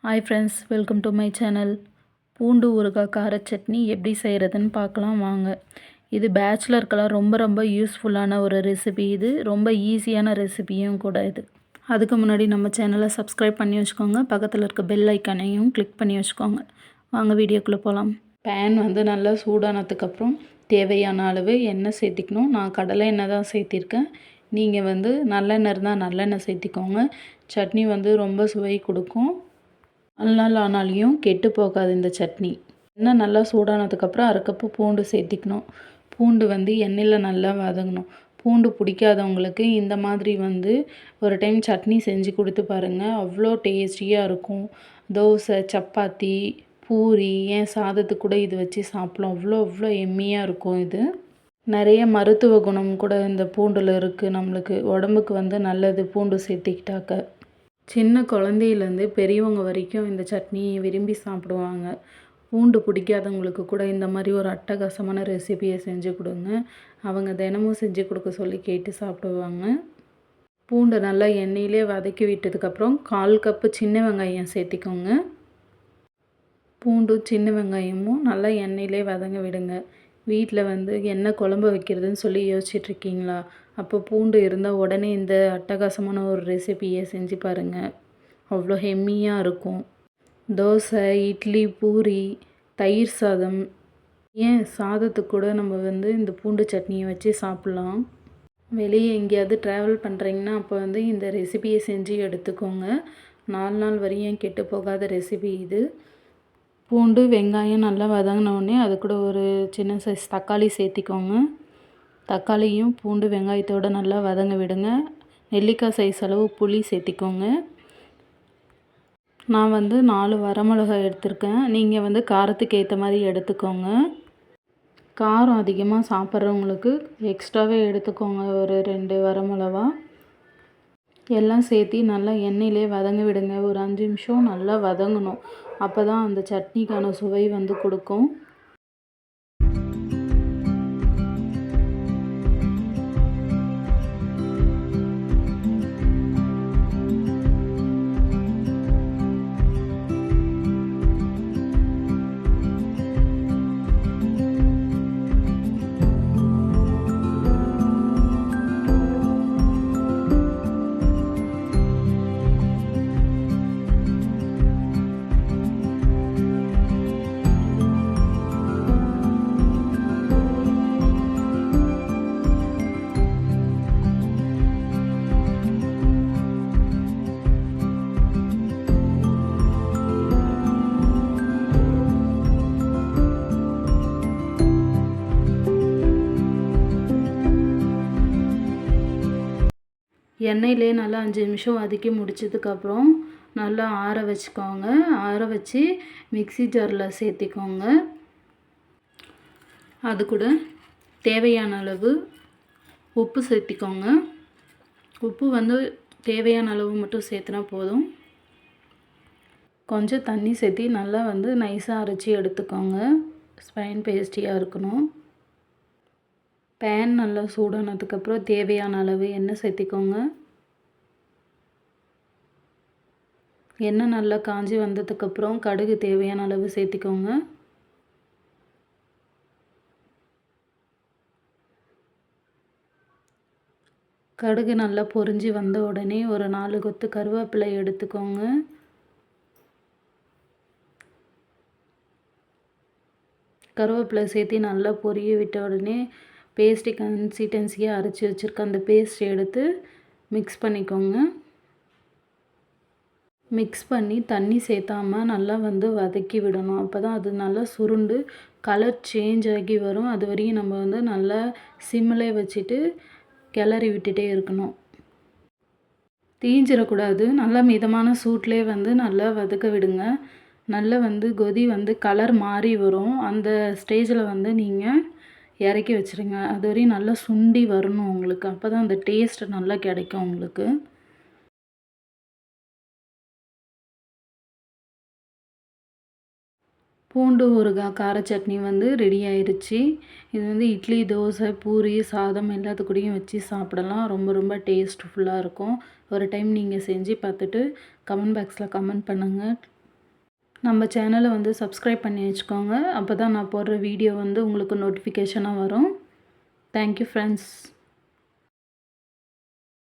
Hi friends, welcome to my channel. பூண்டு ஊறுகாய் கார சட்னி எப்படி செய்கிறதுன்னு பார்க்கலாம் வாங்க. இது பேச்சுலருக்கெல்லாம் ரொம்ப ரொம்ப யூஸ்ஃபுல்லான ஒரு ரெசிபி. இது ரொம்ப ஈஸியான ரெசிபியும் கூட. இது அதுக்கு முன்னாடி நம்ம சேனலை சப்ஸ்கிரைப் பண்ணி வச்சுக்கோங்க. பக்கத்தில் இருக்க பெல் ஐக்கானையும் கிளிக் பண்ணி வச்சுக்கோங்க. வாங்க வீடியோக்குள்ளே போகலாம். பேன் வந்து நல்லா சூடானதுக்கப்புறம் தேவையான அளவு எண்ணெய் சேர்த்திக்கணும். நான் கடலை எண்ணெய் தான் சேர்த்திருக்கேன். நீங்கள் வந்து நல்லெண்ணெய் இருந்தால் நல்லெண்ணெய் சேர்த்திக்கோங்க. சட்னி வந்து ரொம்ப சுவை கொடுக்கும். நாள் ஆனாலையும் கெட்டு போகாது இந்த சட்னி. எண்ணெய் நல்லா சூடானதுக்கப்புறம் அரை கப்பு பூண்டு சேர்த்திக்கணும். பூண்டு வந்து எண்ணெயில் நல்லா வதங்கணும். பூண்டு பிடிக்காதவங்களுக்கு இந்த மாதிரி வந்து ஒரு டைம் சட்னி செஞ்சு கொடுத்து பாருங்கள். அவ்வளோ டேஸ்டியாக இருக்கும். தோசை, சப்பாத்தி, பூரி, ஏன் சாதத்துக்கு கூட இது வச்சு சாப்பிட்லாம். அவ்வளோ எம்மியாக இருக்கும். இது நிறைய மருத்துவ குணம் கூட இந்த பூண்டில் இருக்குது. நம்மளுக்கு உடம்புக்கு வந்து நல்லது பூண்டு சேர்த்திக்கிட்டாக்க. சின்ன குழந்தையிலேருந்து பெரியவங்க வரைக்கும் இந்த சட்னியை விரும்பி சாப்பிடுவாங்க. பூண்டு பிடிக்காதவங்களுக்கு கூட இந்த மாதிரி ஒரு அட்டகாசமான ரெசிபியை செஞ்சு கொடுங்க. அவங்க தினமும் செஞ்சு கொடுக்க சொல்லி கேட்டு சாப்பிடுவாங்க. பூண்டை நல்லா எண்ணெயிலே வதக்கி விட்டதுக்கப்புறம் 1/4 கப்பு சின்ன வெங்காயம் சேர்த்திக்கோங்க. பூண்டும் சின்ன வெங்காயமும் நல்லா எண்ணெயிலே வதங்க விடுங்க. வீட்டில் வந்து என்ன குழம்பு வைக்கிறதுன்னு சொல்லி யோசிச்சுட்ருக்கீங்களா? அப்போ பூண்டு இருந்தால் உடனே இந்த அட்டகாசமான ஒரு ரெசிபியை செஞ்சு பாருங்கள். அவ்வளோ ஹெம்மியாக இருக்கும். தோசை, இட்லி, பூரி, தயிர் சாதம், ஏன் சாதத்துக்கு கூட நம்ம வந்து இந்த பூண்டு சட்னியை வச்சு சாப்பிட்லாம். வெளியே எங்கேயாவது ட்ராவல் பண்ணுறீங்கன்னா அப்போ வந்து இந்த ரெசிபியை செஞ்சு எடுத்துக்கோங்க. 4 நாள் வரையும் கெட்டு போகாத ரெசிபி இது. பூண்டு, வெங்காயம் நல்லா வதங்கினோடனே அது கூட ஒரு சின்ன சைஸ் தக்காளி சேர்த்திக்கோங்க. தக்காளியும் பூண்டு வெங்காயத்தோடு நல்லா வதங்க விடுங்க. நெல்லிக்காய் சைஸ் அளவு புளி சேர்த்திக்கோங்க. நான் வந்து 4 வரமிளகாய் எடுத்திருக்கேன். நீங்கள் வந்து காரத்துக்கு ஏற்ற மாதிரி எடுத்துக்கோங்க. காரம் அதிகமாக சாப்பிட்றவங்களுக்கு எக்ஸ்ட்ராவே எடுத்துக்கோங்க. ஒரு 2 வரமிளகா எல்லாம் சேர்த்தி நல்லா எண்ணெயிலே வதங்க விடுங்க. ஒரு 5 நிமிஷம் நல்லா வதங்கணும். அப்போ தான் அந்த சட்னிக்கான சுவை வந்து கொடுக்கும். எண்ணெயிலே நல்லா 5 நிமிஷம் வதக்கி முடிச்சதுக்கப்புறம் நல்லா ஆற வச்சுக்கோங்க. ஆற வச்சு மிக்ஸி ஜாரில் சேர்த்திக்கோங்க. அது கூட தேவையான அளவு உப்பு சேர்த்திக்கோங்க. உப்பு வந்து தேவையான அளவு மட்டும் சேர்த்துனா போதும். கொஞ்சம் தண்ணி சேர்த்தி நல்லா வந்து நைஸாக அரைச்சி எடுத்துக்கோங்க. ஸ்பைன் பேஸ்டியாக இருக்கணும். பேன் நல்லா சூடானதுக்கப்புறம் தேவையான அளவு எண்ணெய் சேர்த்திக்கோங்க. எண்ணெய் நல்லா காஞ்சி வந்ததுக்கப்புறம் கடுகு தேவையான அளவு சேர்த்திக்கோங்க. கடுகு நல்லா பொரிஞ்சு வந்த உடனே ஒரு 4 கொத்து கருவேப்பிலை எடுத்துக்கோங்க. கருவேப்பிலை சேர்த்து நல்லா பொரிய விட்ட உடனே பேஸ்ட்டு கன்சிஸ்டன்சியாக அரைச்சி வச்சுருக்க அந்த பேஸ்ட் எடுத்து மிக்ஸ் பண்ணிக்கோங்க. மிக்ஸ் பண்ணி தண்ணி சேர்த்தாமல் நல்லா வந்து வதக்கி விடணும். அப்போ தான் அது நல்லா சுருண்டு கலர் சேஞ்ச் ஆகி வரும். அது வரையும் நம்ம வந்து நல்லா சிம்மிலே வச்சுட்டு கிளறி விட்டுட்டே இருக்கணும். தீஞ்சிடக்கூடாது. நல்லா மிதமான சூட்லேயே வந்து நல்லா வதக்க விடுங்க. நல்லா வந்து கொதி வந்து கலர் மாறி வரும். அந்த ஸ்டேஜில் வந்து நீங்கள் இறக்கி வச்சுருங்க. அது வரையும் நல்லா சுண்டி வரணும் உங்களுக்கு. அப்போ தான் அந்த டேஸ்ட் நல்லா கிடைக்கும் உங்களுக்கு. பூண்டு ஊறுகாய் கார சட்னி வந்து ரெடி ஆயிடுச்சு. இது வந்து இட்லி, தோசை, பூரி, சாதம் எல்லாத்துக்கூடயும் வச்சு சாப்பிடலாம். ரொம்ப ரொம்ப டேஸ்ட்ஃபுல்லாக இருக்கும். ஒரு டைம் நீங்கள் செஞ்சு பார்த்துட்டு கமெண்ட் பாக்ஸில் கமெண்ட் பண்ணுங்கள். நம்ம சேனலை வந்து சப்ஸ்கிரைப் பண்ணி வச்சுக்கோங்க. அப்போ தான் நான் போடுற வீடியோ வந்து உங்களுக்கு நோட்டிஃபிகேஷனாக வரும். Thank you friends.